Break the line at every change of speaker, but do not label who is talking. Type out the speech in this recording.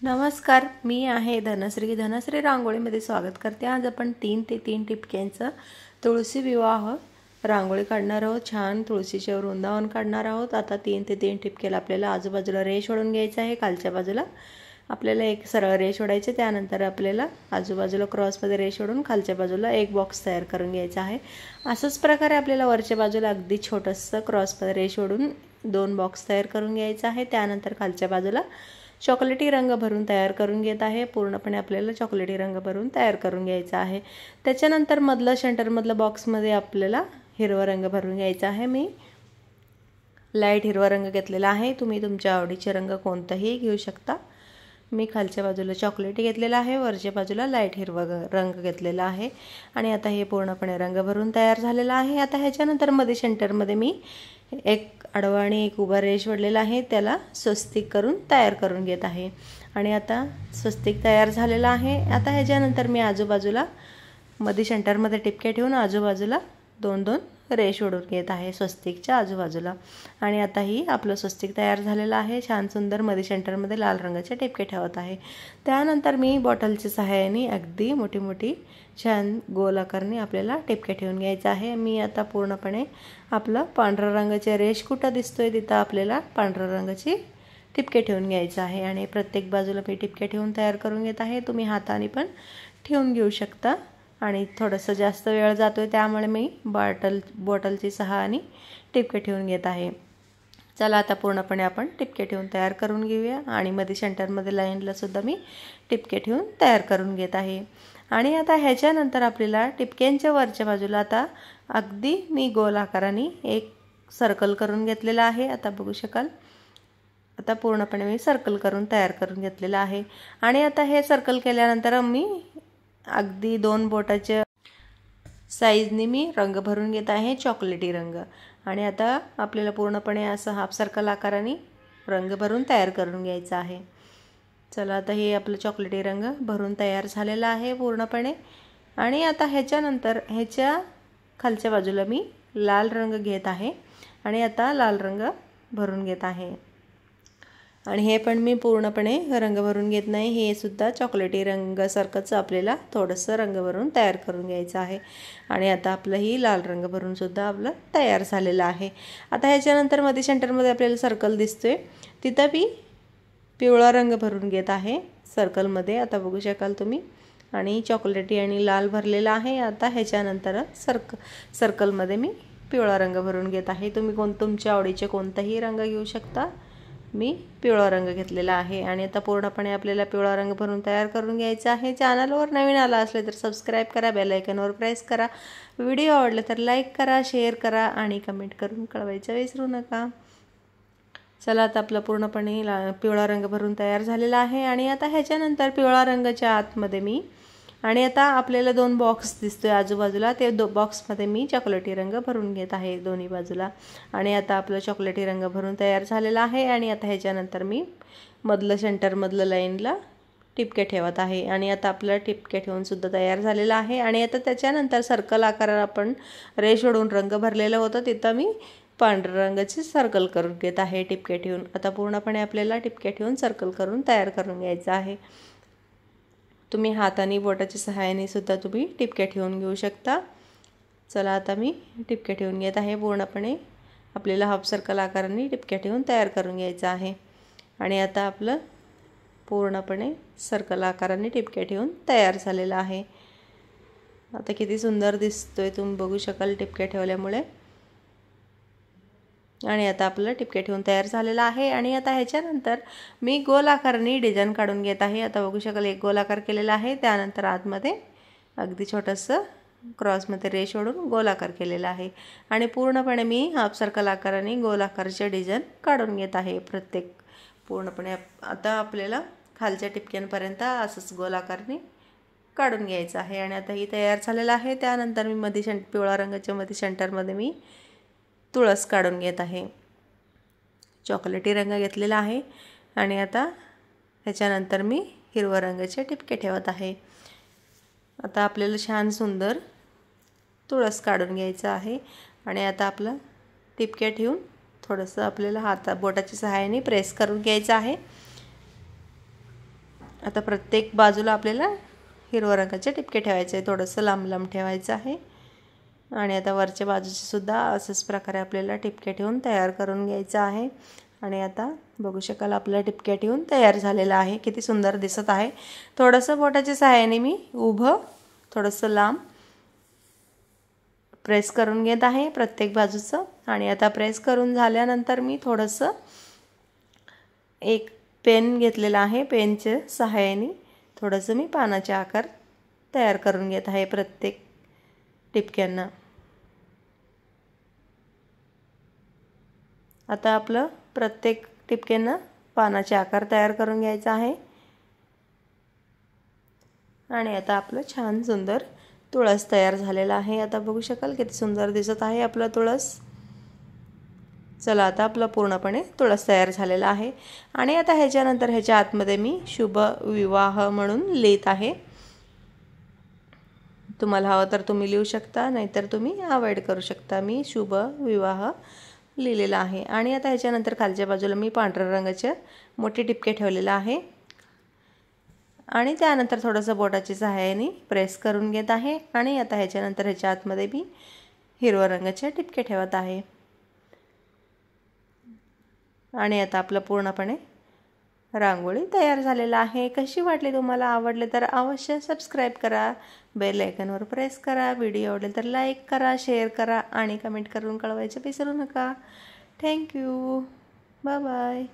नमस्कार, मी आहे धनश्री रांगोळीमध्ये स्वागत करते। आज आपण 3 टिपक्यांचं तुळशी विवाह रांगोळी काढणार आहोत। छान तुळशीचे वृंदावन काढणार आहोत। आता 3 टिपक्याला आपल्याला आजूबाजूला रेष ओढून घ्यायचं आहे। खालच्या बाजूला आपल्याला एक सरळ रेष ओढायची, त्यानंतर आपल्याला आजूबाजूला क्रॉसमध्ये रेष ओढून खालच्या बाजूला एक बॉक्स तयार करून घ्यायचा आहे। अशाच प्रकारे आपल्याला वरच्या बाजूला अगदी छोटंसं क्रॉसमध्ये रेष ओढून 2 बॉक्स तयार करून घ्यायचा आहे। त्यानंतर खालच्या बाजूला चॉकलेटी रंग भरून तयार करून घेत आहे। पूर्णपणे आपल्याला चॉकलेटी रंग भरून तयार करून घ्यायचा आहे। त्याच्यानंतर मधलं सेंटरमधलं बॉक्समध्ये आपल्याला हिरवा रंग भरून घ्यायचा आहे। मी लाईट हिरवा रंग घेतलेला आहे, तुम्ही तुमच्या आवडीचे रंग कोणताही घेऊ शकता। मी खालच्या बाजूला चॉकलेटी घेतलेला आहे, वरच्या बाजूला लाईट हिरवा रंग घेतलेला आहे आणि आता हे पूर्णपणे रंग भरून तयार झालेला आहे। आता ह्याच्यानंतर मध्ये सेंटरमध्ये मी एक आडवा आणि एक उभा रेष ओढलेला आहे, त्याला स्वस्तिक करून तयार करून घेत आहे आणि आता स्वस्तिक तयार झालेला आहे। आता ह्याच्यानंतर मी आजूबाजूला मध्ये सेंटरमध्ये टिपके ठेवून आजूबाजूला 2 रेष ओढून घेत आहे स्वस्तिकच्या आजूबाजूला आणि आता ही आपलं स्वस्तिक तयार झालेलं आहे। छान सुंदर मध्ये सेंटरमध्ये लाल रंगाचे टिपके ठेवत आहे। त्यानंतर मी बॉटलच्या सहाय्याने अगदी मोठी छान गोल आकाराने आपल्याला टिपके ठेवून घ्यायचं आहे। मी आता पूर्णपणे आपलं पांढरा रंगाचे रेष कुठं दिसतोय तिथं आपल्याला पांढरा रंगाची टिपके ठेवून घ्यायचं आहे आणि प्रत्येक बाजूला मी टिपके ठेवून तयार करून घेत आहे। तुम्ही हाताने पण ठेवून घेऊ शकता आणि थोडंसं जास्त वेळ जातोय त्यामुळे मी बॉटलची सहाय्याने टिपके ठेवून घेत आहे। चला आता पूर्णपणे आपण टिपके ठेवून तयार करून घेऊया आणि मध्ये सेंटरमध्ये लाईनला सुद्धा मी टिपके ठेवून तयार करून घेत आहे। आणि आता ह्याच्यानंतर आपल्याला टिपक्यांच्या वरच्या बाजूला आता अगदी मी गोल आकाराने एक सर्कल करून घेतलेला आहे। आता बघू शकाल, आता पूर्णपणे मी सर्कल करून तयार करून घेतलेला आहे आणि आता हे सर्कल केल्यानंतर मी अगदी 2 बोटाच्या साईजने मी रंग भरून घेत आहे, चॉकलेटी रंग। आणि आता आपल्याला पूर्णपणे असं हाफ सर्कल आकाराने रंग भरून तयार करून घ्यायचा आहे। चला आता हे आपलं चॉकलेटी रंग भरून तयार झालेला आहे पूर्णपणे आणि आता ह्याच्यानंतर ह्याच्या खालच्या बाजूला मी लाल रंग घेत आहे आणि आता लाल रंग भरून घेत आहे आणि हे पण मी पूर्णपणे रंग भरून घेत नाही, हे सुद्धा चॉकलेटी रंगासारखंच आपल्याला थोडंसं रंग भरून तयार करून घ्यायचं आहे आणि आता आपलं ही लाल रंग भरून सुद्धा आपलं तयार झालेलं आहे। आता ह्याच्यानंतर मध्ये सेंटरमध्ये आपल्याला सर्कल दिसतोय तिथं मी पिवळा रंग भरून घेत आहे सर्कलमध्ये, आता बघू शकाल तुम्ही, आणि चॉकलेटी आणि लाल भरलेला आहे। आता ह्याच्यानंतर सर्कलमध्ये मी पिवळा रंग भरून घेत आहे। तुम्ही तुमच्या आवडीचे कोणताही रंग घेऊ शकता, मी पिवळा रंग घेतलेला आहे आणि आता पूर्णपणे आपल्याला पिवळा रंग भरून तयार करून घ्यायचा आहे। चॅनलवर नवीन आला असले तर सबस्क्राईब करा, बेल आयकॉनवर प्रेस करा, व्हिडिओ आवडले तर लाईक करा, शेअर करा आणि कमेंट करून कळवायचं विसरू नका। चला आता आपला पूर्णपणे पिवळा रंग भरून तयार झालेला आहे आणि आता ह्याच्यानंतर पिवळा रंगाच्या आतमध्ये मी आणि आता आपल्याला 2 बॉक्स दिसतोय आजूबाजूला, ते बॉक्समध्ये मी चॉकलेटी रंग भरून घेत आहे दोन्ही बाजूला आणि आता आपलं चॉकलेटी रंग भरून तयार झालेला आहे आणि आता ह्याच्यानंतर मी मधलं सेंटरमधलं लाईनला टिपके ठेवत आहे आणि आता आपलं टिपके ठेवून सुद्धा तयार झालेलं आहे आणि आता त्याच्यानंतर सर्कल आकारात आपण रेष ओढून रंग भरलेलं होतं तिथं मी पांढऱ्या रंगाची सर्कल करून घेत आहे टिपके ठेवून। आता पूर्णपणे आपल्याला टिपके ठेवून सर्कल करून तयार करून घ्यायचं आहे। तुम्ही हाताने बोटाच्या सहाय्याने सुद्धा तुम्ही टिपके ठेवून घेऊ शकता। चला आता मी टिपके ठेवून घेत आहे, पूर्णपणे आपल्याला हाफ सर्कल आकाराने टिपके ठेवून तयार करून घ्यायचं आहे आणि आता आपलं पूर्णपणे सर्कल आकाराने टिपके ठेवून तयार झालेलं आहे। आता किती सुंदर दिसतोय तुम्ही बघू शकाल टिपके ठेवल्यामुळे आणि आता आपलं टिपके ठेवून तयार झालेलं आहे आणि आता ह्याच्यानंतर मी गोल आकाराने डिझाईन काढून घेत आहे। आता बघू शकाल एक गोल आकार केलेला आहे, त्यानंतर आतमध्ये अगदी छोटंसं क्रॉसमध्ये रेष ओढून गोल आकार केलेला आहे आणि पूर्णपणे मी हाफ सर्कल आकाराने गोल आकाराचे डिझाईन काढून घेत आहे प्रत्येक पूर्णपणे। आता आपल्याला खालच्या टिपक्यांपर्यंत असंच गोल आकाराने काढून घ्यायचं आहे आणि आता ही तयार झालेलं आहे। त्यानंतर मी मध्ये पिवळा रंगाच्या मध्ये सेंटरमध्ये मी तुळस काढून घेत आहे, चॉकलेटी रंग घेतलेला आहे आणि आता ह्याच्यानंतर मी हिरवा रंगाचे टिपके ठेवत आहे। आता आपल्याला छान सुंदर तुळस काढून घ्यायचं आहे आणि आता आपलं टिपके ठेवून थोडंसं आपल्याला बोटाच्या सहाय्याने प्रेस करून घ्यायचं आहे आता प्रत्येक बाजूला आपल्याला हिरव्या रंगाचे टिपके ठेवायचे आहे, थोडंसं लांब लांब ठेवायचं आहे। आणि आता वरच्या बाजूचे सुद्धा अशाच प्रकारे आपल्याला टिपके ठेवून तयार करून घ्यायचं आहे। आणि आता बघू शकाल आपला टिपके ठेवून तयार झालेला आहे, किती सुंदर दिसत आहे। थोडंसं बोटाच्या सहाय्याने मी उभं थोडंसं लांब प्रेस करून घेत आहे प्रत्येक बाजूचं। आणि आता प्रेस करून झाल्यानंतर मी थोडंसं एक पेन घेतलेला आहे, पेनच्या सहाय्याने थोडंसं मी पानाचे आकार तयार करून घेत आहे प्रत्येक टिपक्यांना। आता आपलं प्रत्येक टिपक्यांना पानाचे आकार तयार करून घ्यायचा आहे। आणि आता आपलं छान सुंदर तुळस तयार झालेला आहे। आता बघू शकाल किती सुंदर दिसत आहे आपलं तुळस। चला आता आपला पूर्णपणे तुळस तयार झालेला आहे। आणि आता ह्याच्यानंतर ह्याच्या आतमध्ये मी शुभ विवाह म्हणून लिहित आहे। तुम्हाला हवं तर तुम्ही लिहू शकता, नाहीतर तुम्ही अवॉइड करू शकता। मी शुभ विवाह लिहिलेला आहे। आणि आता ह्याच्यानंतर खालच्या बाजूला मी पांढऱ्या रंगाचे मोठे टिपके ठेवलेले आहे। आणि त्यानंतर थोडंसं बोटाच्या सहाय्याने प्रेस करून घेत आहे। आणि आता ह्याच्यानंतर ह्याच्या आतमध्ये मी हिरव्या रंगाचे टिपके ठेवत आहे। आणि आता आपलं पूर्णपणे रांगोळी तयार झालेला आहे। कशी वाटली तुम्हाला? आवडले तर अवश्य सबस्क्राईब करा, बेल आयकॉनवर प्रेस करा, व्हिडिओ आवडले तर लाईक करा, शेअर करा आणि कमेंट करून कळवायचं विसरू नका। Thank you, bye bye.